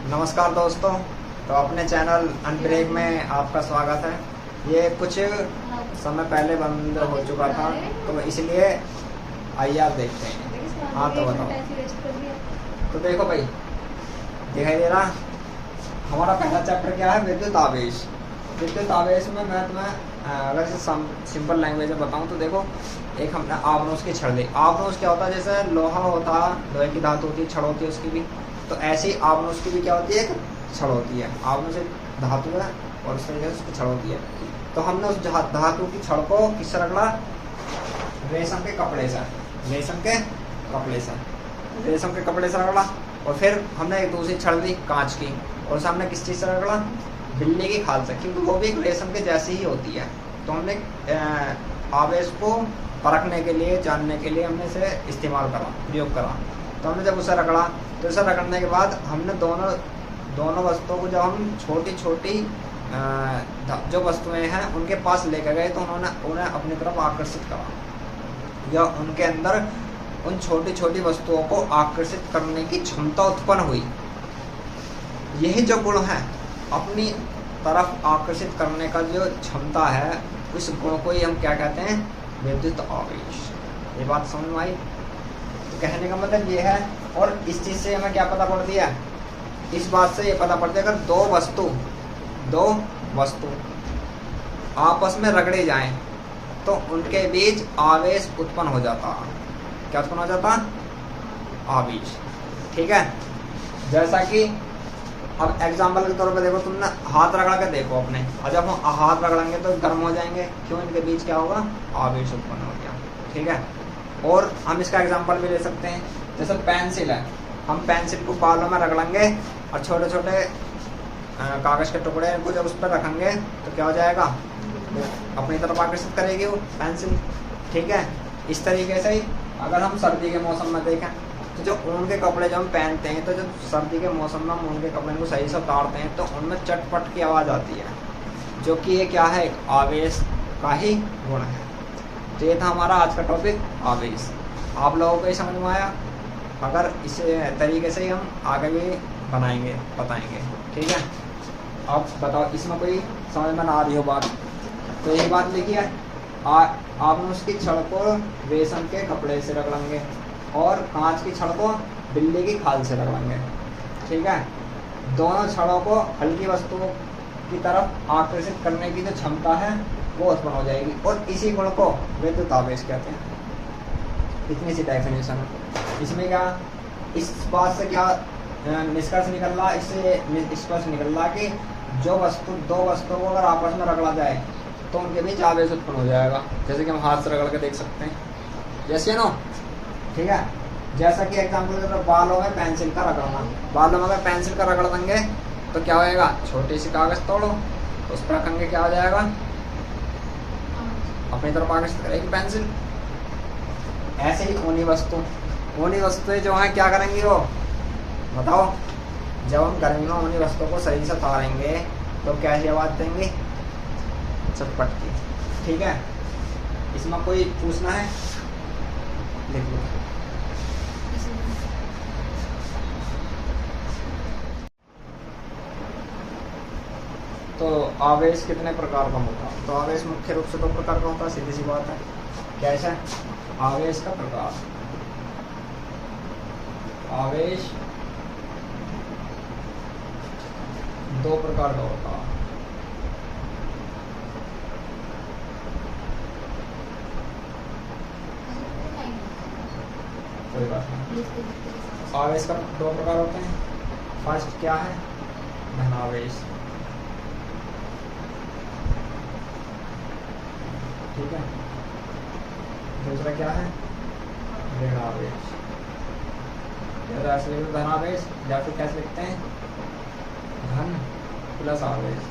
नमस्कार दोस्तों। तो अपने चैनल अनब्रेक में आपका स्वागत है। ये कुछ समय पहले बंद हो चुका था तो इसलिए आइए आप देखते हैं। हाँ तो बताओ। तो देखो भाई, दिखाई दे रहा हमारा पहला चैप्टर क्या है? विद्युत आवेश। विद्युत आवेश में मैं तुम्हें अगर से सिंपल लैंग्वेज में बताऊँ तो देखो, एक हमने आबनूस की छड़ ली। आबनूस क्या होता है? जैसे लोहा होता है, लोहे की धातु होती है, छड़ होती है उसकी भी, तो ऐसी आबनूस की भी क्या होती है? एक छड़ होती है। आबनूस एक धातु है और उस तरीके से उसकी छड़ होती है। तो हमने उस धातु की छड़ को किससे रगड़ा? रेशम के कपड़े से। रेशम के कपड़े से रेशम के कपड़े से रगड़ा। और फिर हमने एक दूसरी छड़ दी कांच की, और उसे हमने किस चीज़ से रगड़ा? बिल्ली की खाल से, क्योंकि वो भी एक रेशम के जैसी ही होती है। तो हमने आवेश को परखने के लिए, जानने के लिए हमने इसे इस्तेमाल करा, प्रयोग करा। तो हमने जब उसे रगड़ा, तो इसे रगड़ने के बाद हमने दोनों वस्तुओं को, जब हम छोटी छोटी जो वस्तुएं हैं उनके पास लेकर गए, तो उन्हें अपनी तरफ आकर्षित करा, या उनके अंदर उन छोटी छोटी वस्तुओं को आकर्षित करने की क्षमता उत्पन्न हुई। यही जो गुण है, अपनी तरफ आकर्षित करने का जो क्षमता है, उस गुण को ही हम क्या कहते हैं? विद्युत आवेश। ये बात समझ में आई? तो कहने का मतलब ये है। और इस चीज़ से हमें क्या पता पड़ती है? इस बात से ये पता पड़ता है, अगर दो वस्तु आपस में रगड़े जाएं तो उनके बीच आवेश उत्पन्न हो जाता। क्या उत्पन्न हो जाता? आवेश। ठीक है। जैसा कि अब एग्जाम्पल के तौर पर देखो, तुमने हाथ रगड़ के देखो अपने, और जब हम हाथ रगड़ेंगे तो गर्म हो जाएंगे। क्यों? इनके बीच क्या होगा? आवेश उत्पन्न हो गया। ठीक है। और हम इसका एग्जाम्पल भी ले सकते हैं, जैसे पेंसिल है। हम पेंसिल को बालों में रगड़ेंगे और छोटे छोटे कागज के टुकड़े को जब उस पर रखेंगे तो क्या हो जाएगा? अपनी तरफ आकर्षित करेगी वो पेंसिल। ठीक है। इस तरीके से ही अगर हम सर्दी के मौसम में देखें, तो जो ऊन के कपड़े जो हम पहनते हैं, तो जब सर्दी के मौसम में हम ऊन के कपड़े को सही से उतारते हैं तो उनमें चटपट की आवाज़ आती है, जो कि ये क्या है? एक आवेश का ही गुण है। तो ये था हमारा आज का टॉपिक, आवेश। आप लोगों को ये समझ में आया? अगर इस तरीके से ही हम आगे भी बताएंगे। ठीक है। अब बताओ, इसमें कोई समझ में ना आ रही हो बात तो यही बात लिखी है। आपने उसकी छड़ को रेशम के कपड़े से रगड़ेंगे और कांच की छड़ को बिल्ली की खाल से रगड़ेंगे। ठीक है। दोनों छड़ों को हल्की वस्तुओं की तरफ आकर्षित करने की जो क्षमता है वो उत्पन्न हो जाएगी, और इसी गुण को विद्युत आवेश कहते हैं। इतनी सी डेफिनेशन है। इसमें क्या, इस बात से क्या निष्कर्ष निकल रहा? इससे निष्कर्ष निकल रहा कि दो वस्तुओं को अगर आपस में रगड़ा जाए तो उनके बीच आवेश उत्पन्न हो जाएगा। जैसे कि हम हाथ से रगड़ के देख सकते हैं, जैसे नो। ठीक है। जैसा कि एग्जाम्पल के तौर, बालों में पेंसिल का रगड़ना। बालों में अगर पेंसिल का रगड़ देंगे तो क्या होएगा? छोटी सी कागज तोड़ो, उस पर रखेंगे, क्या हो जाएगा? अपनी तरफ आकर्षित करेगी पेंसिल। ऐसे ही ऊनी वस्तुएं जो हैं क्या करेंगी वो? बताओ। जब हम गर्मी में ऊनी वस्तुओं को सही से उतारेंगे तो कैसी आवाज़ देंगे? चटपट की। ठीक है। इसमें कोई पूछना है? लिख लो। तो आवेश कितने प्रकार का होता है? तो आवेश मुख्य रूप से दो प्रकार का होता है, सीधी सी बात है। कैसा? आवेश का प्रकार। आवेश दो प्रकार का होता है। कोई बात नहीं। आवेश का दो प्रकार होते हैं। फर्स्ट क्या है? धनावेश। ठीक है। दूसरा क्या है? ऋणावेश। या ऐसे लिखते धनावेश, या फिर कैसे लिखते हैं? धन प्लस आवेश,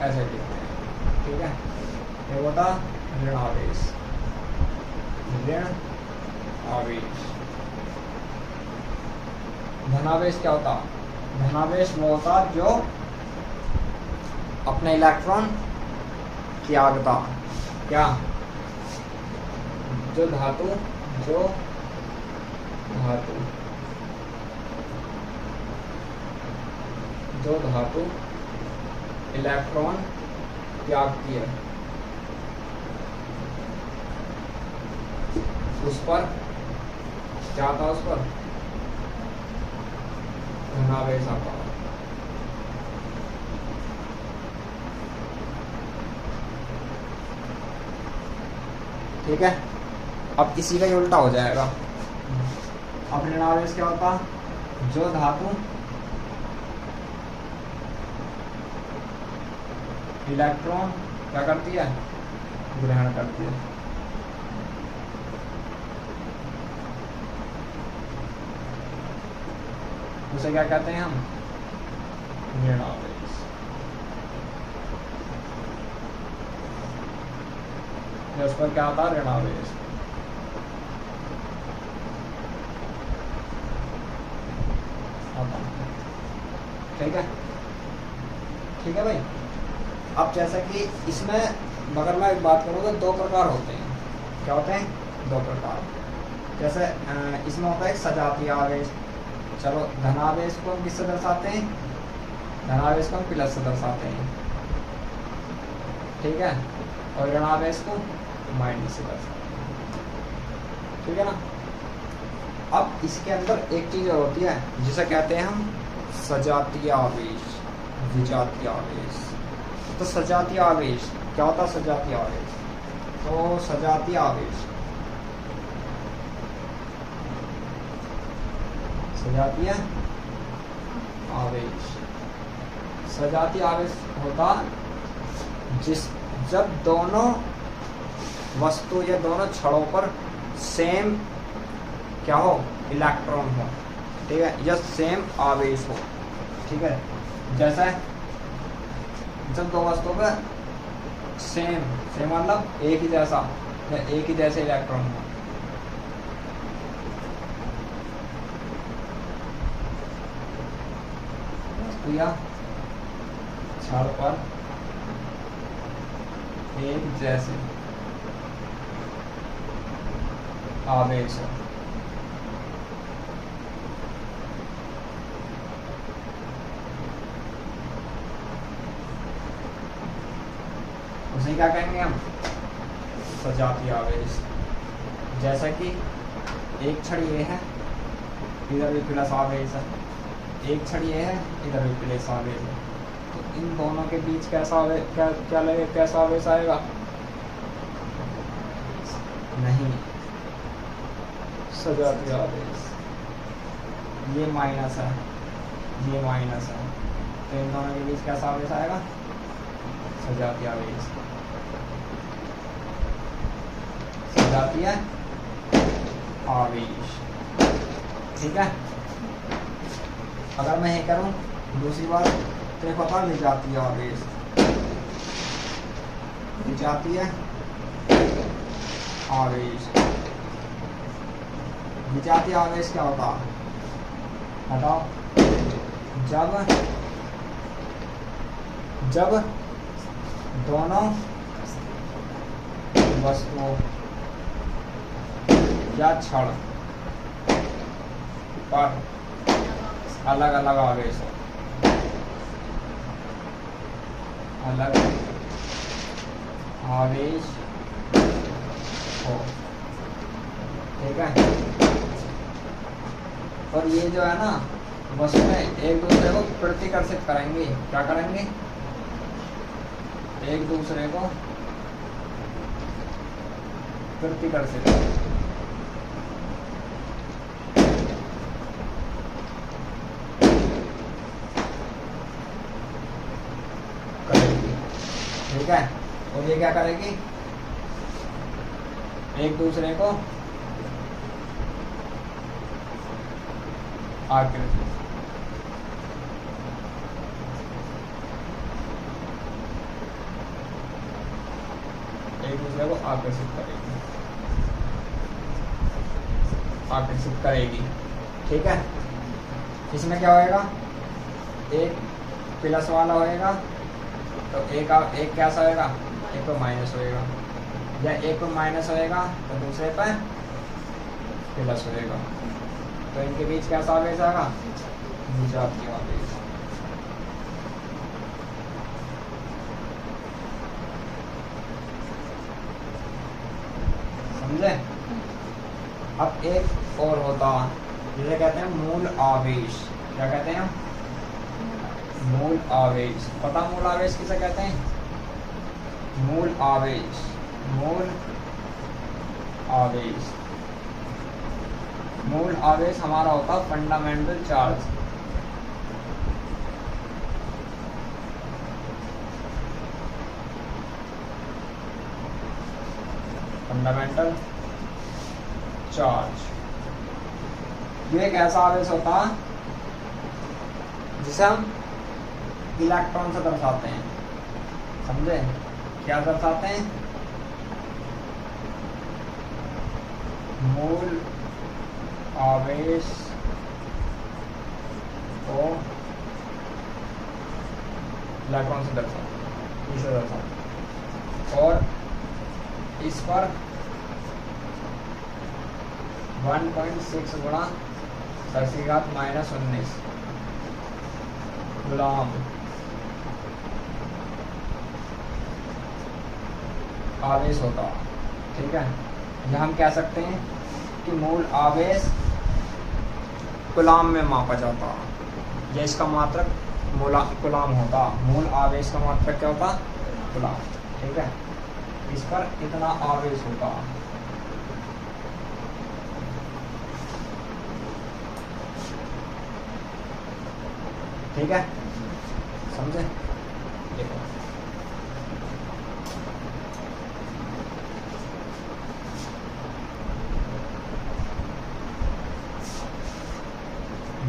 ऐसे लिखते हैं। ठीक है। ये होता ऋण आवेश। ऋण आवेश। धनावेश क्या होता? धनावेश वो होता जो अपने इलेक्ट्रॉन त्यागता। क्या? जो धातु जो धातु, जो धातु इलेक्ट्रॉन त्यागती है उस पर क्या आता, उस पर धनावेश आता। ठीक है, अब इसी का ही उल्टा हो जाएगा। अब ऋणावेश क्या होता, जो धातु इलेक्ट्रॉन क्या करती है, ग्रहण करती है। उसे क्या कहते हैं हम, ऋणावेश। उस पर क्या आता, ऋणावेश। ठीक है, ठीक है भाई। अब जैसा कि इसमें अगर मैं एक बात करूँ तो दो प्रकार होते हैं। क्या होते हैं, दो प्रकार। जैसे इसमें होता है सजातीय आवेश। चलो, धनावेश को हम किससे दर्शाते हैं, धनावेश को हम प्लस से दर्शाते हैं। ठीक है, और ऋणावेश को माइनस से दर्शाते हैं। ठीक है ना। अब इसके अंदर एक चीज और होती है जिसे कहते हैं हम सजातीय आवेश, विजातीय आवेश। तो सजातीय आवेश क्या होता है, सजातीय आवेश। तो सजातीय आवेश, सजातीय आवेश, सजातीय आवेश होता जब दोनों वस्तु या दोनों छड़ों पर सेम क्या हो, इलेक्ट्रॉन हो। ठीक है, या सेम आवेश हो। ठीक है, जैसा जब दो वस्तुओं पर सेम मतलब एक ही जैसा या एक ही जैसे इलेक्ट्रॉन हो। वस्तु या छड़ पर एक जैसे आवेश हो। उसे क्या कहेंगे हम, सजातीय आवेश। जैसा कि एक छड़ ये है, इधर भी प्लस आवेश है, एक छड़ ये है, इधर भी प्लस आवेश है। तो इन दोनों के बीच कैसा आवेश, क्या लगे, कैसा आवेश आएगा, नहीं, सजातीय आवेश। ये माइनस है, ये माइनस है, तो इन दोनों के बीच कैसा आवेश आएगा, सजातीय आवेश। सजातीय आवेश। ठीक है। अगर मैं ये करूं दूसरी बात, तो एक होता है विजातीय आवेश। विजातीय आवेश, विजातीय आवेश क्या होता, बताओ, जब दोनों वस्तुओं या छड़ पर अलग अलग आवेश हो, अलग आवेश हो। ठीक है, और ये जो है ना, बस में एक दूसरे को प्रतिकर्षित करेंगे। क्या करेंगे, एक दूसरे को प्रतिकर्षित करेगी। ठीक है, और ये क्या करेगी, एक दूसरे को आकर्षित, एक दूसरे को आकर्षित करेगी, आकर्षित करेगी। ठीक है, इसमें क्या होएगा, एक प्लस वाला होएगा तो एक कैसा होएगा, एक तो माइनस होएगा, या एक तो माइनस होएगा तो दूसरे पर प्लस होएगा। तो इनके बीच कैसा आवेश आएगा? विजातीय आवेश। समझे? अब एक और होता जिसे कहते हैं मूल आवेश। क्या कहते हैं? मूल आवेश। पता मूल आवेश किसे कहते हैं? मूल आवेश। मूल आवेश। मूल आवेश हमारा होता फंडामेंटल चार्ज। फंडामेंटल चार्ज ये एक ऐसा आवेश होता जिसे हम इलेक्ट्रॉन से दर्शाते हैं। समझे? क्या दर्शाते हैं? मूल आवेश को इलेक्ट्रॉन से दर्शाते हैं, इसे दर्शाते हैं। और इस पर 1.6 गुणा 10⁻⁻19 गुलाम आवेश होता। ठीक है, यह हम कह सकते हैं कि मूल आवेश गुलाम में मापा जाता। यह इसका मात्रक गुलाम होता। मूल आवेश का मात्रक क्या होता? गुलाम। ठीक है, इस पर इतना आवेश होता। ठीक है, समझे? देखो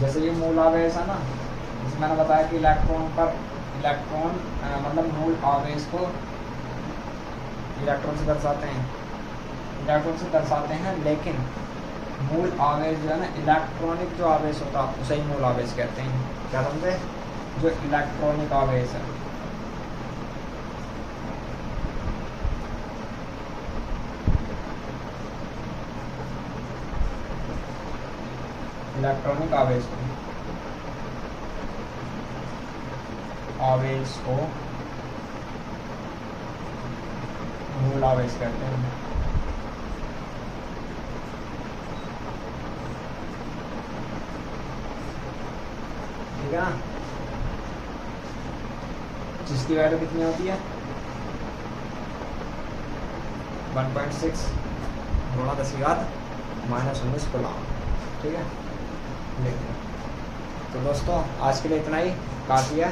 जैसे ये मूल आवेश है ना, जैसे मैंने बताया कि इलेक्ट्रॉन मतलब मूल आवेश को इलेक्ट्रॉन से दर्शाते हैं, लेकिन मूल आवेश जो है ना, इलेक्ट्रॉनिक जो आवेश होता है उसे ही मूल आवेश कहते हैं। क्या समझे? जो इलेक्ट्रॉनिक आवेश है, इलेक्ट्रॉनिक आवेश को मूल आवेश कहते हैं। ठीक है ना? जिसकी वैल्यू कितनी होती है? 1.6 गुणा 10⁻⁻19 गुलाम। ठीक है, देखिए। तो दोस्तों आज के लिए इतना ही काफ़ी है।